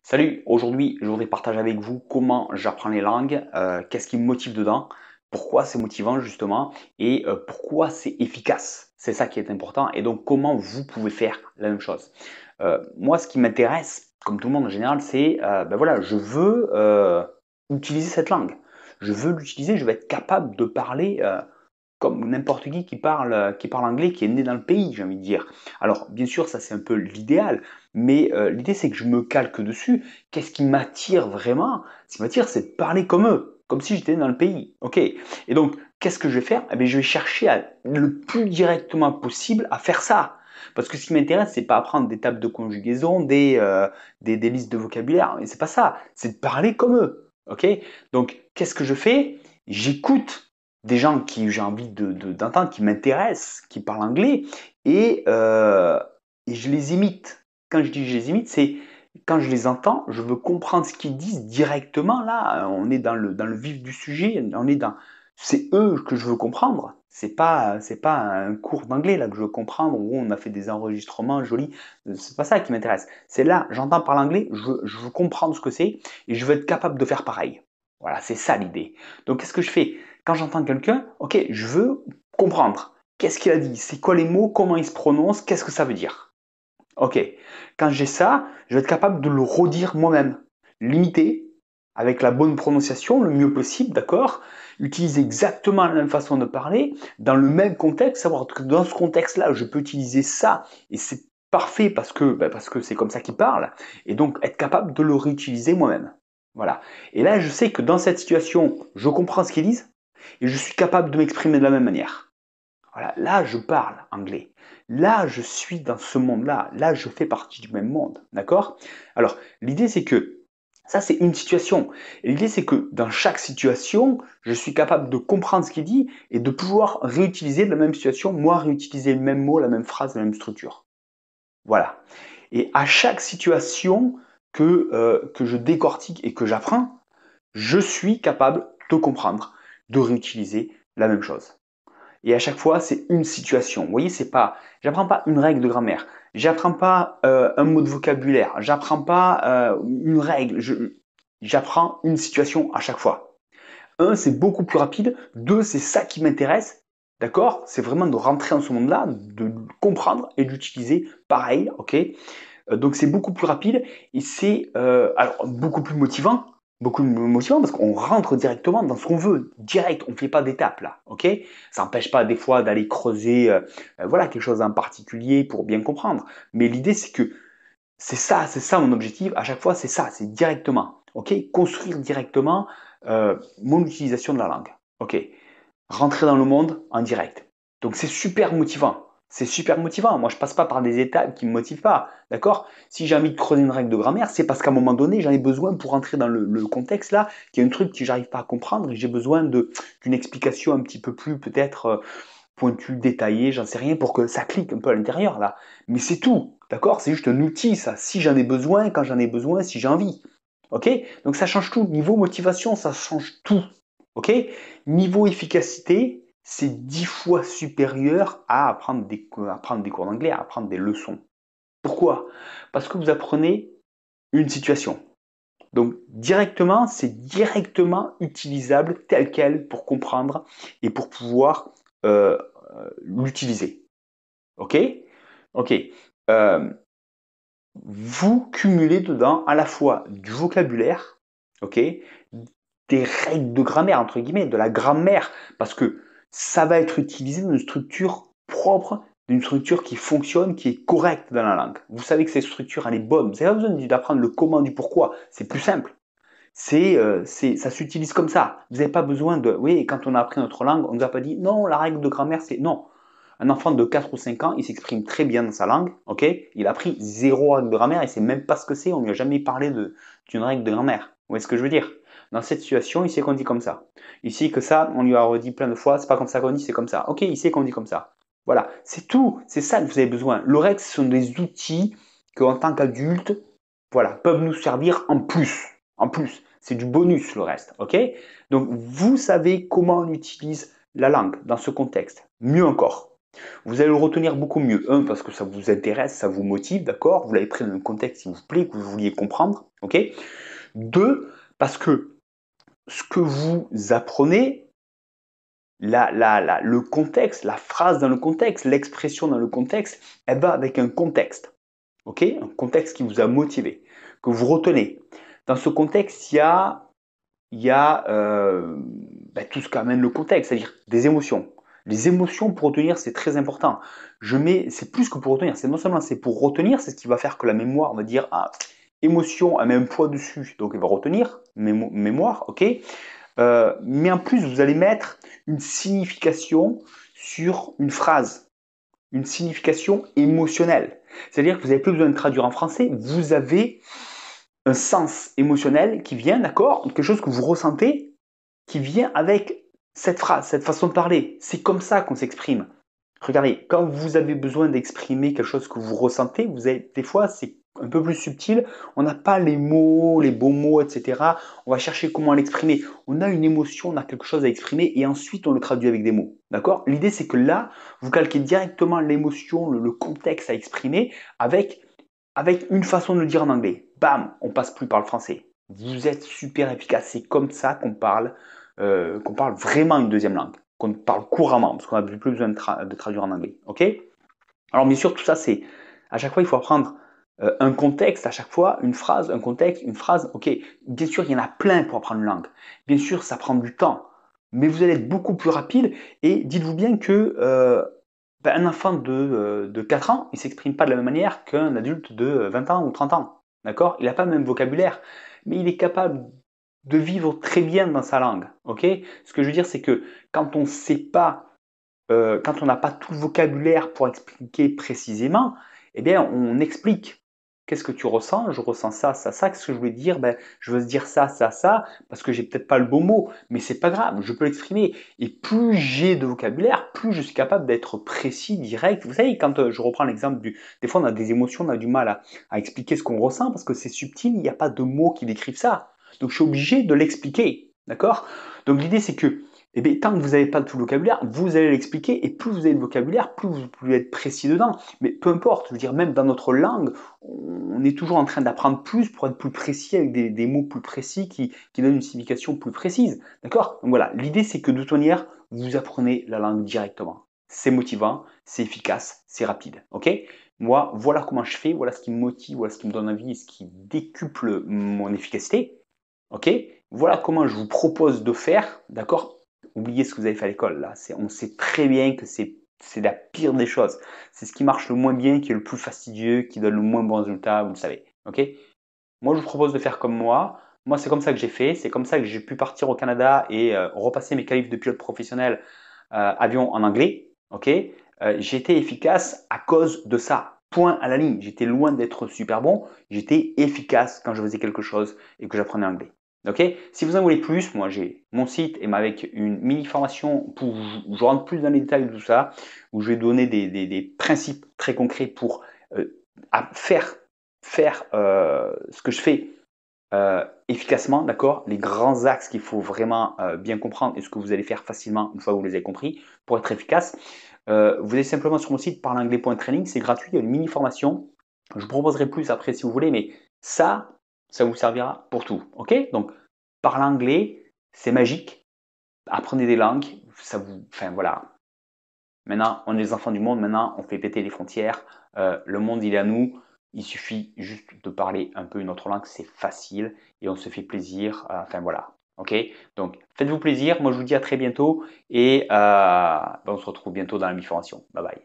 Salut, aujourd'hui je voudrais partager avec vous comment j'apprends les langues, qu'est-ce qui me motive dedans, pourquoi c'est motivant justement et pourquoi c'est efficace. C'est ça qui est important et donc comment vous pouvez faire la même chose. Moi ce qui m'intéresse, comme tout le monde en général, c'est ben voilà, je veux utiliser cette langue. Je veux l'utiliser, je veux être capable de parler comme n'importe qui parle anglais, qui est né dans le pays, j'ai envie de dire. Alors, bien sûr, ça c'est un peu l'idéal, mais l'idée c'est que je me calque dessus. Qu'est-ce qui m'attire vraiment? Ce qui m'attire, c'est de parler comme eux, comme si j'étais dans le pays. Ok. Et donc, qu'est-ce que je vais faire? Eh bien, je vais chercher le plus directement possible à faire ça. Parce que ce qui m'intéresse, c'est pas apprendre des tables de conjugaison, des listes de vocabulaire. C'est pas ça. C'est de parler comme eux. Ok. Donc, qu'est-ce que je fais? J'écoute des gens qui j'ai envie d'entendre, qui m'intéressent, qui parlent anglais, et, euh, et je les imite. Quand je dis je les imite, c'est quand je les entends, je veux comprendre ce qu'ils disent directement. Là, on est dans le vif du sujet, c'est eux que je veux comprendre. C'est pas un cours d'anglais là que je veux comprendre où on a fait des enregistrements jolis. C'est pas ça qui m'intéresse. C'est là, j'entends parler anglais, je veux comprendre ce que c'est et je veux être capable de faire pareil. Voilà, c'est ça l'idée. Donc, qu'est-ce que je fais? Quand j'entends quelqu'un, ok, je veux comprendre. Qu'est-ce qu'il a dit? C'est quoi les mots? Comment il se prononce? Qu'est-ce que ça veut dire? Ok. Quand j'ai ça, je vais être capable de le redire moi-même. L'imiter avec la bonne prononciation, le mieux possible, d'accord? Utiliser exactement la même façon de parler, dans le même contexte, savoir que dans ce contexte-là, je peux utiliser ça, et c'est parfait parce que c'est comme ça qu'il parle, et donc être capable de le réutiliser moi-même. Voilà. Et là, je sais que dans cette situation, je comprends ce qu'ils disent, et je suis capable de m'exprimer de la même manière. Voilà, là, je parle anglais. Là, je suis dans ce monde-là. Là, je fais partie du même monde. D'accord? Alors, l'idée, c'est que ça, c'est une situation. Et l'idée, c'est que dans chaque situation, je suis capable de comprendre ce qu'il dit et de pouvoir réutiliser la même situation, moi, réutiliser le même mot, la même phrase, la même structure. Voilà. Et à chaque situation que je décortique et que j'apprends, je suis capable de comprendre, de réutiliser la même chose. Et à chaque fois, c'est une situation. Vous voyez, c'est pas, j'apprends pas une règle de grammaire, j'apprends pas un mot de vocabulaire, j'apprends pas une règle, j'apprends une situation à chaque fois. Un, c'est beaucoup plus rapide. Deux, c'est ça qui m'intéresse. D'accord? C'est vraiment de rentrer dans ce monde-là, de le comprendre et d'utiliser pareil. Ok? Donc c'est beaucoup plus rapide et c'est alors beaucoup plus motivant parce qu'on rentre directement dans ce qu'on veut, direct, on ne fait pas d'étapes là, ok? Ça n'empêche pas des fois d'aller creuser voilà, quelque chose en particulier pour bien comprendre, mais l'idée c'est que c'est ça mon objectif, à chaque fois c'est ça, c'est directement, ok? Construire directement mon utilisation de la langue, ok? Rentrer dans le monde en direct. Donc c'est super motivant. C'est super motivant. Moi, je passe pas par des étapes qui me motivent pas. D'accord? Si j'ai envie de creuser une règle de grammaire, c'est parce qu'à un moment donné, j'en ai besoin pour rentrer dans le contexte là, qu'il y a un truc que j'arrive pas à comprendre et j'ai besoin d'une explication un petit peu plus peut-être pointue, détaillée, j'en sais rien, pour que ça clique un peu à l'intérieur là. Mais c'est tout. D'accord? C'est juste un outil, ça. Si j'en ai besoin, quand j'en ai besoin, si j'ai envie. Ok? Donc ça change tout. Niveau motivation, ça change tout. Ok? Niveau efficacité, c'est 10 fois supérieur à apprendre des cours d'anglais, à apprendre des leçons. Pourquoi? Parce que vous apprenez une situation. Donc directement, c'est directement utilisable tel quel pour comprendre et pour pouvoir l'utiliser. Ok? Ok. Euh, Vous cumulez dedans à la fois du vocabulaire, ok, des règles de grammaire, entre guillemets, de la grammaire, parce que ça va être utilisé dans une structure propre, d'une structure qui fonctionne, qui est correcte dans la langue. Vous savez que cette structure, elle est bonne. Vous n'avez pas besoin d'apprendre le comment du pourquoi. C'est plus simple. Ça s'utilise comme ça. Vous n'avez pas besoin de... Oui, quand on a appris notre langue, on ne nous a pas dit, non, la règle de grammaire, c'est... Non. Un enfant de 4 ou 5 ans, il s'exprime très bien dans sa langue, ok? Il a appris zéro règle de grammaire, il ne sait même pas ce que c'est, on ne lui a jamais parlé d'une règle de grammaire. Vous voyez ce que je veux dire? Dans cette situation, il sait qu'on dit comme ça. Il sait que ça, on lui a redit plein de fois, c'est pas comme ça qu'on dit, c'est comme ça. Ok, il sait qu'on dit comme ça. Voilà, c'est tout, c'est ça que vous avez besoin. Le reste, ce sont des outils que, en tant qu'adulte, voilà, peuvent nous servir en plus. En plus, c'est du bonus le reste, ok? Donc, vous savez comment on utilise la langue dans ce contexte. Mieux encore. Vous allez le retenir beaucoup mieux. Un, parce que ça vous intéresse, ça vous motive, d'accord? Vous l'avez pris dans un contexte qui vous plaît, que vous vouliez comprendre, ok? Deux, parce que ce que vous apprenez, le contexte, la phrase dans le contexte, l'expression dans le contexte, elle va avec un contexte, ok? Un contexte qui vous a motivé, que vous retenez. Dans ce contexte, il y a tout ce qu'amène le contexte, c'est-à-dire des émotions. Les émotions pour retenir, c'est très important. C'est plus que pour retenir, c'est non seulement c'est pour retenir, c'est ce qui va faire que la mémoire va dire ah émotion a même poids dessus, donc elle va retenir mémoire, ok. Mais en plus vous allez mettre une signification sur une phrase, une signification émotionnelle. C'est-à-dire que vous n'avez plus besoin de traduire en français, vous avez un sens émotionnel qui vient, d'accord, quelque chose que vous ressentez qui vient avec cette phrase, cette façon de parler. C'est comme ça qu'on s'exprime. Regardez, quand vous avez besoin d'exprimer quelque chose que vous ressentez, vous avez, des fois, c'est un peu plus subtil. On n'a pas les mots, les beaux mots, etc. On va chercher comment l'exprimer. On a une émotion, on a quelque chose à exprimer et ensuite on le traduit avec des mots. D'accord? L'idée, c'est que là, vous calquez directement l'émotion, le contexte à exprimer avec une façon de le dire en anglais. Bam, on passe plus par le français. Vous êtes super efficace. C'est comme ça qu'on parle vraiment une deuxième langue, qu'on parle couramment, parce qu'on n'a plus besoin de traduire en anglais. Ok? Alors bien sûr, tout ça, c'est à chaque fois, il faut apprendre un contexte, à chaque fois, une phrase, un contexte, une phrase. Ok, bien sûr, il y en a plein pour apprendre une langue. Bien sûr, ça prend du temps, mais vous allez être beaucoup plus rapide. Et dites-vous bien que un enfant de 4 ans, il ne s'exprime pas de la même manière qu'un adulte de 20 ans ou 30 ans. D'accord? Il n'a pas le même vocabulaire, mais il est capable de vivre très bien dans sa langue. Ok? Ce que je veux dire, c'est que quand on sait pas, quand on n'a pas tout le vocabulaire pour expliquer précisément, eh bien, on explique. Qu'est-ce que tu ressens? Je ressens ça, ça, ça. Qu'est-ce que je voulais dire? Ben, je veux dire ça, ça, ça, parce que j'ai peut-être pas le bon mot, mais c'est pas grave, je peux l'exprimer. Et plus j'ai de vocabulaire, plus je suis capable d'être précis, direct. Vous savez, quand je reprends l'exemple des fois on a des émotions, on a du mal à expliquer ce qu'on ressent parce que c'est subtil, il n'y a pas de mots qui décrivent ça. Donc je suis obligé de l'expliquer, d'accord? Donc l'idée c'est que eh bien, tant que vous n'avez pas tout le vocabulaire, vous allez l'expliquer et plus vous avez de vocabulaire, plus vous pouvez être précis dedans. Mais peu importe, je veux dire, même dans notre langue, on est toujours en train d'apprendre plus pour être plus précis avec des mots plus précis qui donnent une signification plus précise. D'accord? Donc voilà, l'idée c'est que de toute manière, vous apprenez la langue directement. C'est motivant, c'est efficace, c'est rapide. Ok? Moi, voilà comment je fais, voilà ce qui me motive, voilà ce qui me donne envie, ce qui décuple mon efficacité. Ok? Voilà comment je vous propose de faire. D'accord? Oubliez ce que vous avez fait à l'école. Là, on sait très bien que c'est la pire des choses. C'est ce qui marche le moins bien, qui est le plus fastidieux, qui donne le moins bon résultat, vous le savez. Ok? Moi, je vous propose de faire comme moi. Moi, c'est comme ça que j'ai fait. C'est comme ça que j'ai pu partir au Canada et repasser mes qualifs de pilote professionnel avion en anglais. Ok? J'ai été efficace à cause de ça. Point à la ligne. J'étais loin d'être super bon. J'étais efficace quand je faisais quelque chose et que j'apprenais l'anglais. Ok? Si vous en voulez plus, moi j'ai mon site et avec une mini formation où je rentre plus dans les détails de tout ça, où je vais donner des principes très concrets pour faire ce que je fais efficacement, d'accord? Les grands axes qu'il faut vraiment bien comprendre et ce que vous allez faire facilement une fois que vous les avez compris pour être efficace. Vous allez simplement sur mon site parlanglais.training, c'est gratuit, il y a une mini formation. Je vous proposerai plus après si vous voulez, mais ça vous servira pour tout. Ok? Donc, parler anglais, c'est magique. Apprenez des langues, enfin voilà. Maintenant, on est les enfants du monde. Maintenant, on fait péter les frontières. Le monde, il est à nous. Il suffit juste de parler un peu une autre langue. C'est facile et on se fait plaisir. Enfin voilà. Ok? Donc, faites-vous plaisir. Moi, je vous dis à très bientôt et on se retrouve bientôt dans la mi-formation. Bye bye.